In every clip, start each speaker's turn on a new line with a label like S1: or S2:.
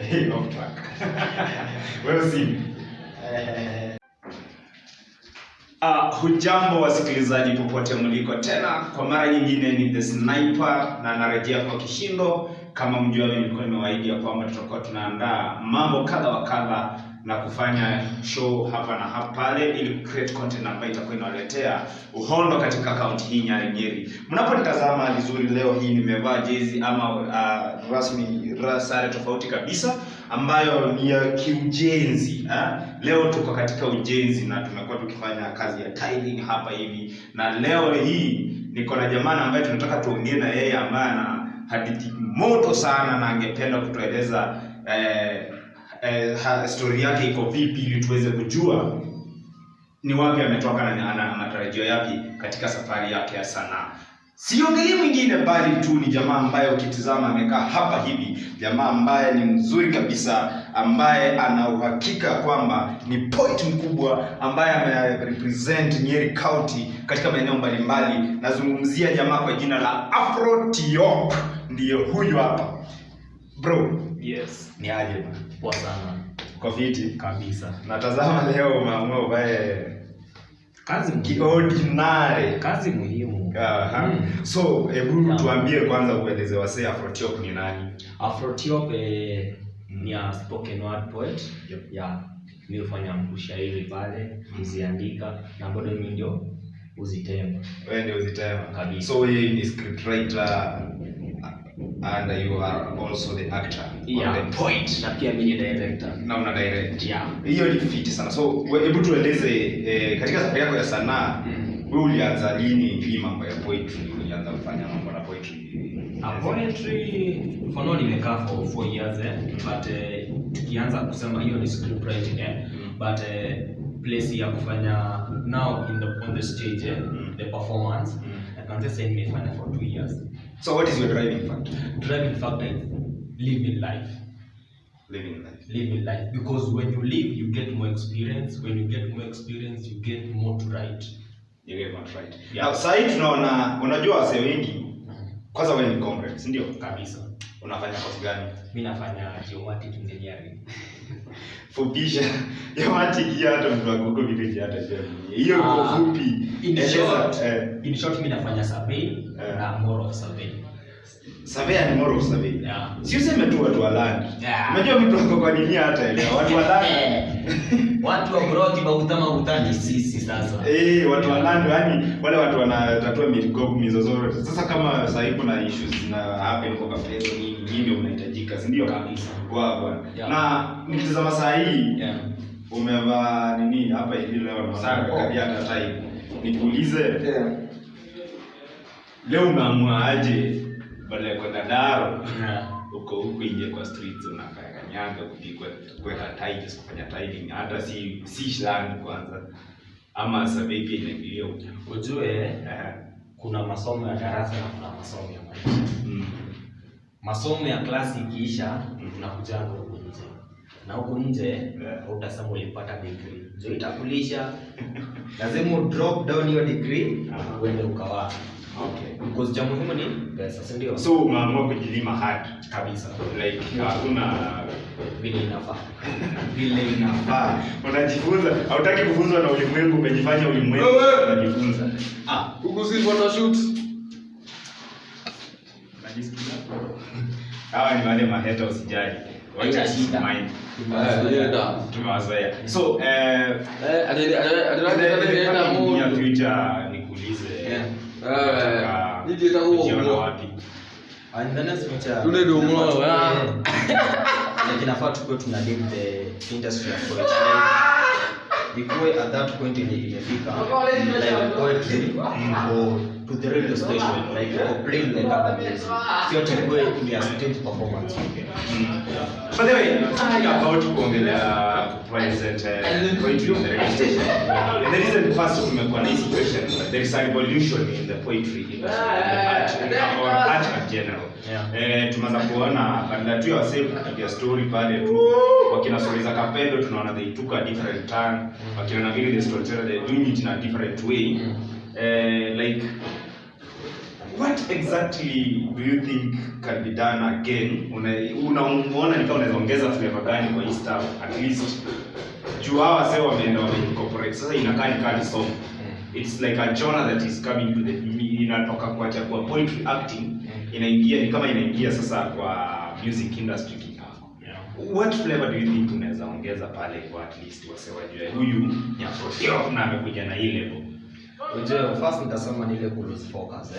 S1: Off track. Well seen. Hujambo wasikilizaji popote mliko tena, kwa mara nyingine ni The Sniper na narejea kwa kishindo. Kama mjuavyo, nilikuwa nimewaahidi ya kwamba tutakuwa tunaandaa mambo kadha wa kadha na kufanya show hapa na hapa pale, ili create content ambayo itakuwa inawaletea uhondo katika kaunti hii Nyeri. Mnaponitazama vizuri leo hii nimevaa jezi ama rasmi sare tofauti kabisa ambayo ni ya kiujenzi. Leo tuko katika ujenzi na tumekuwa tukifanya kazi ya tiling hapa hivi, na leo hii niko na jamaa ambaye tunataka tuongee na yeye, ambaye ana hadithi moto sana na angependa kutueleza story yake iko vipi, ili tuweze kujua ni wapi ametoka na ana matarajio yapi katika safari yake ya sanaa. Siongelei mwingine bali tu ni jamaa ambaye ukitizama amekaa hapa hivi, jamaa ambaye ni mzuri kabisa, ambaye ana uhakika kwamba ni point mkubwa, ambaye amerepresent Nyeri County katika maeneo mbalimbali. Nazungumzia jamaa kwa jina la Afro Tiop, ndiyo huyu hapa. Bro,
S2: yes,
S1: ni aje bana?
S2: Poa sana.
S1: Kwa fiti
S2: kabisa.
S1: Natazama leo maamua ubaye
S2: kazi
S1: ordinary,
S2: kazi muhimu.
S1: So hebu tuambie kwanza, ueleze wasee Afro Tiop ni nani?
S2: Afro Tiop ni a spoken word poet.
S1: Yep.
S2: Yeah. Mimi hufanya ushairi pale, uziandika na bado mimi ndio uzitema.
S1: Wewe ndio uzitema
S2: kabisa.
S1: So wewe ni script writer and you are also the actor,
S2: yeah,
S1: or the poet,
S2: na pia mimi ni director
S1: na una direct.
S2: Yeah.
S1: Hiyo ni fiti sana. So hebu tueleze katika safari yako ya sanaa, wewe ulianza lini hii mambo ya poetry? Ulianza kufanya mambo na poetry?
S2: Poetry for now nimekaa for 4 years but tukianza kusema hiyo ni script writing but place ya kufanya now on the stage the performance I can say nimefanya for 2 years.
S1: So what is your driving factor?
S2: Driving factor is living life. Living life, because when you live you get more experience. When you get more experience you get more to write.
S1: You get more to write.
S2: Yeah.
S1: Now sasa tunaona, unajua wasee wengi, kwanza wewe ni comrades, ndio?
S2: Kabisa.
S1: Unafanya kazi gani?
S2: Mimi nafanya geomatic engineering.
S1: Fupisha geomatic hata mtu akoko vile hata hiyo iko fupi.
S2: In short mimi nafanya survey na more of survey.
S1: Survey and more of survey.
S2: Yeah.
S1: Si useme tu watu wa land.
S2: Yeah.
S1: Unajua mtu wako kwa nini hata elewa watu wa land.
S2: Watu wa broti bautama utani sisi sasa.
S1: Watu wa land, yani wale watu wanatatua migogoro. Sasa kama sasa hivi kuna issues na happen kwa kafezo nyingi unahitajika, si ndio?
S2: Kabisa.
S1: Bwana.
S2: Yeah.
S1: Na nikitazama saa hii,
S2: yeah,
S1: umevaa nini hapa hivi leo na kadia hata type. Nikuulize, leo umeamua aje badala ya kwenda Daro huko nje kwa streets unakanyaga kupigwa kuweka tiles, kufanya tiling, hata si land kwanza ama survey pia inaingia huko?
S2: Ujue kuna masomo ya darasa na kuna masomo ya maisha. Masomo ya klasi ikiisha unakuja huko nje. Na huko nje utasema ulipata degree. Jo itakulisha. Lazima drop down your degree uende ukawa. Okay. Because jambo muhimu ni pesa, si ndio?
S1: So umeamua kujilima hard
S2: kabisa.
S1: Like hakuna
S2: vile inafaa.
S1: Vile inafaa. Unajifunza, hautaki kufunzwa na ulimwengu, umejifanya ulimwengu unajifunza.
S3: Huko si photoshoot.
S1: Unajisikia? Hawa ni wale maheta, usijali. Wacha shida mind. Tumewazoea. So ya future nikuulize.
S3: Nijeta huo
S1: wapi?
S2: Andana simocha.
S3: Tule ndio mlo.
S2: Inafaa tukue tuna leave the industry of poetry. Because at that point imefika like poetry or to the radio station like playing like other music. Sio tukue in a stage performance.
S1: By the way, talking about kuongelea present poetry in the radio station. And the reason first tumekuwa na situation, there is a revolution in the poetry industry or art in general. Tumeanza kuona badala tu ya wasee kupiga story pale tu wakina stories za Kapendo, tunaona they took a different turn. Wakiona vile the storyteller they doing it in a different way. Like what exactly do you think can be done again? Unaona ni kama unaweza ongeza flavor gani kwa hii stuff at least juu hawa sasa wameenda wameincorporate sasa inakaa ni kali song. It's like a genre that is coming to the inatoka kuacha kwa poetry acting inaingia ni kama inaingia sasa kwa music industry kidogo. What flavor do you think unaweza ongeza pale kwa at least wase wajue huyu ni Afrotiop na amekuja na ile level?
S2: Unajua first nitasema ni ile lose focus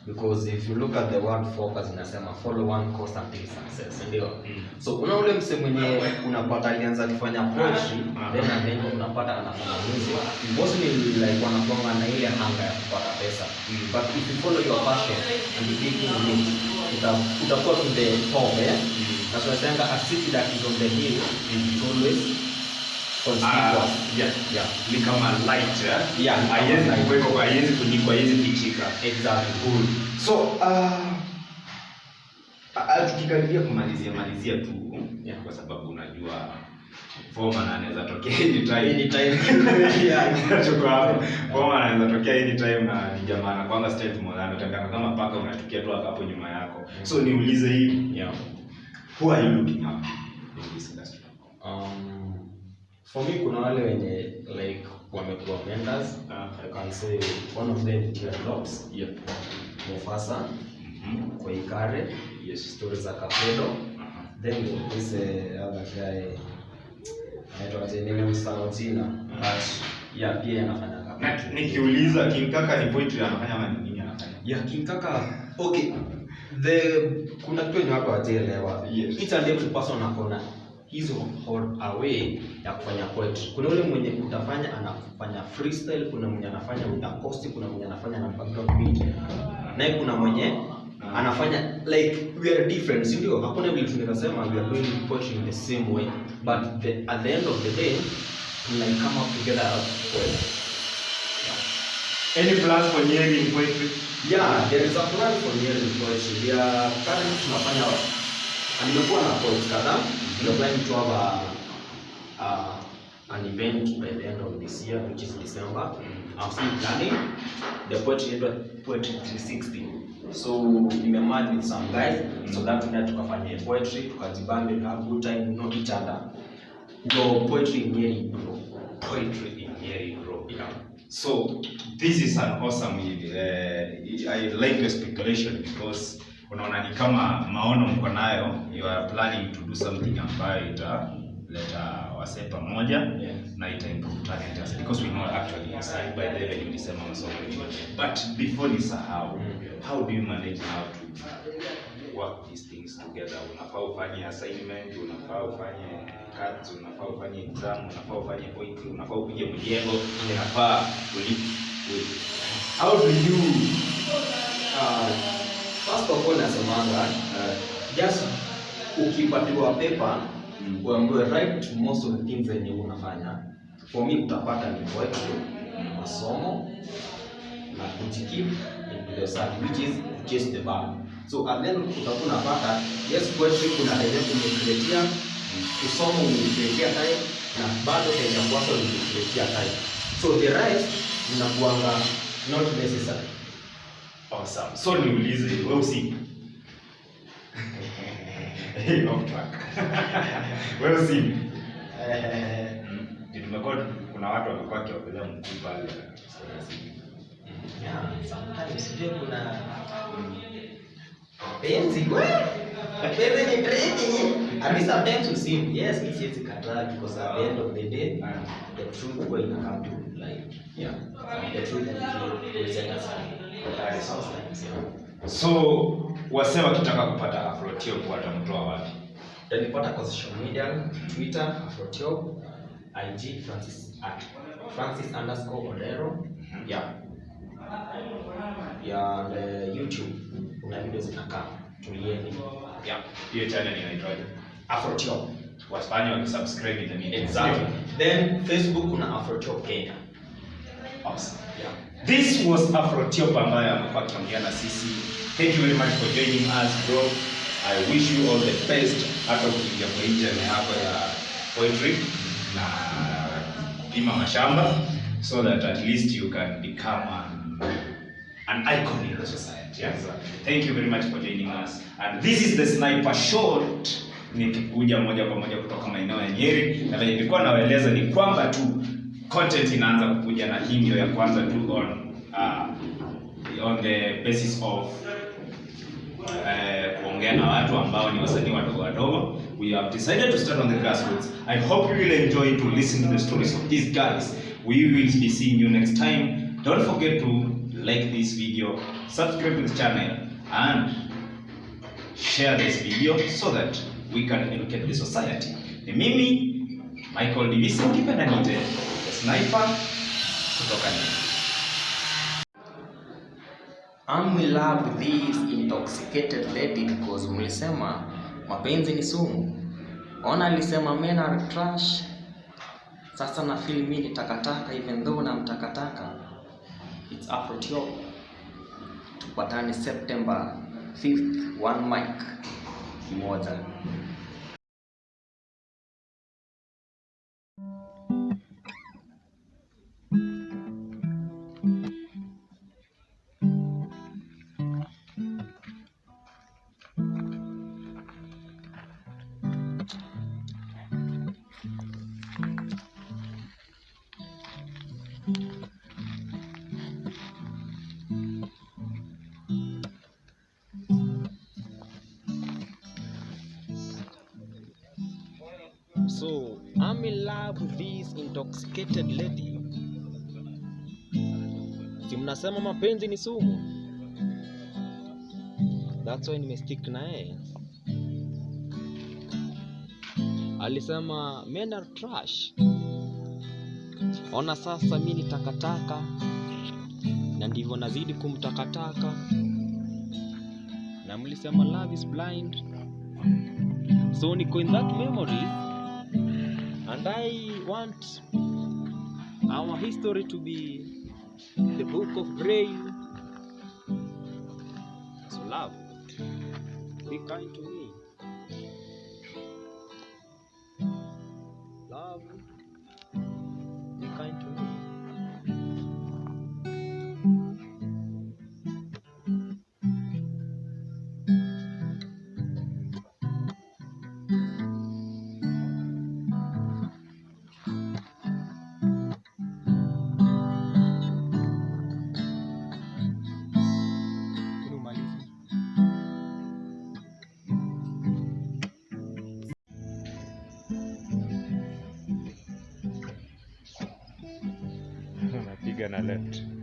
S2: because if you look at the word focus inasema follow one course until success, ndio. So una ule msemo mwenye unapata alianza kufanya poetry then and then unapata anafanya music mostly like wanakuanga na ile hanga ya kupata pesa, but if you follow your passion and you keep doing it utakuwa to the top na tunasema a city that is on the hill is always
S1: ni kama light haiwezi kuwekwa, haiwezi kunyikwa, haiwezi kuchika.
S2: Exactly.
S1: Good. So tukikaribia kumalizia tu kwa sababu unajua Foreman anaweza tokea anytime tuko hapo. Foreman anaweza tokea anytime na ni jamaa anakuanga straight mwana anataka kama paka unatukia tu hapo nyuma yako. So niulize hivi. Who are you looking up in this industry?
S2: For me kuna wale wenye like wamekuwa mentors. I can say one of them is Teardrops. Mufasa. Koikare. Stories za Kapedo. Then this other guy anaitwa Jenny Msautina. But pia anafanya kama.
S1: Nikiuliza King Kaka ni poetry anafanya ama nini anafanya?
S2: King Kaka kuna kitu yenye watu hawaelewa. Each and every person akona hizo way ya kufanya poetry. Kuna ule mwenye utafanya anafanya freestyle, kuna mwenye anafanya with acoustic, kuna mwenye anafanya na background beat. Na kuna mwenye anafanya like we are different, si ndio? Hakuna vile tunasema we are doing poetry in the same way, but at the end of the day we like come up together as poetry.
S1: Any plans for Nyeri in poetry?
S2: There is a plan for Nyeri in poetry. We are currently tunafanya nimekuwa na poets kadhaa. We are planning to have an event by the end of this year, which is December. I'm still planning. The poetry 360. So we merge with some guys so that we can tukafanya poetry, tukajibambe, have good time, know each other. Go poetry in Nyeri, bro.
S1: Poetry in Nyeri, bro. So this is an awesome I like your speculation because unaona ni kama maono mko nayo, you are planning to do something ambayo italeta wase pamoja na ita improve talent because we know actually inside by the level ulisema masomo. But before nisahau, how do you manage now to work these things together? Unafaa ufanye assignment, unafaa ufanye cuts, unafaa ufanye exam, unafaa ufanye poetry, unafaa upige mjengo, unafaa how do you
S2: first of all nasemanga just ukipatiwa paper uambiwe write most of the things zenye unafanya. For me utapata ni poetry, masomo na kujikeep in the side which is just the bar. So and then utakuwa unapata yes poetry kuna ile kumecreatea, kusoma umecreatea time na bado tena kwako umecreatea time. So the rest inakuanga not necessary.
S1: Awesome. So niulize wewe usi off track. Wewe usi tumekuwa kuna watu wamekuwa kiopelea mkuu pale.
S2: Sometimes sije kuna penzi ni trading. And sometimes we see yes it's a kataa because at the end of the day the truth will come to light. The truth will set us free.
S1: So wase wakitaka kupata Afrotiop watamtoa wapi?
S2: Utanipata kwa social media, Twitter Afrotiop, IG Francis_Odero. And YouTube kuna video zinakaa tulieni.
S1: Hiyo channel inaitwaje?
S2: Afrotiop.
S1: Wasifanye wakisubscribe in the meantime.
S2: Exactly. Then Facebook kuna Afrotiop Kenya.
S1: Awesome. This was Afrotiop ambaye amekuwa akiongea na sisi. Thank you very much for joining us, bro. I wish you all the best hata ukiingia kwa journey yako ya poetry na kupima mashamba so that at least you can become an icon in the society. Yes. Thank you very much for joining us. And this is the Sniper Shot. Nikikuja moja kwa moja kutoka maeneo ya Nyeri, na vile nilikuwa nawaeleza ni kwamba tu content inaanza kukuja, na hii ndio ya kwanza tu on the basis of kuongea na watu ambao ni wasanii wadogo wadogo. We have decided to start on the grassroots. I hope you will enjoy to listen to the stories of these guys. We will be seeing you next time. Don't forget to like this video, subscribe to the channel, and share this video so that we can educate the society. Ni mimi Michael Divisi, ukipenda niite the Sniper kutoka Nyeri.
S2: I'm in love with this intoxicated lady because mlisema mapenzi ni sumu. Ona alisema men are trash. Sasa na feel mimi ni takataka even though na mtakataka. It's Afro Tio. Tupatane September 5th, one mic kimoja. So, I'm in love with this intoxicated lady. Si mnasema mapenzi ni sumu. That's why nimestick na yeye. Alisema men are trash. Ona sasa mimi ni takataka, na ndivyo nazidi kumtakataka. Na mlisema love is blind. So niko in that memory, and I want our history to be the book of braille. So love, be kind to me. Love, be kind to me.
S3: Napiga na left.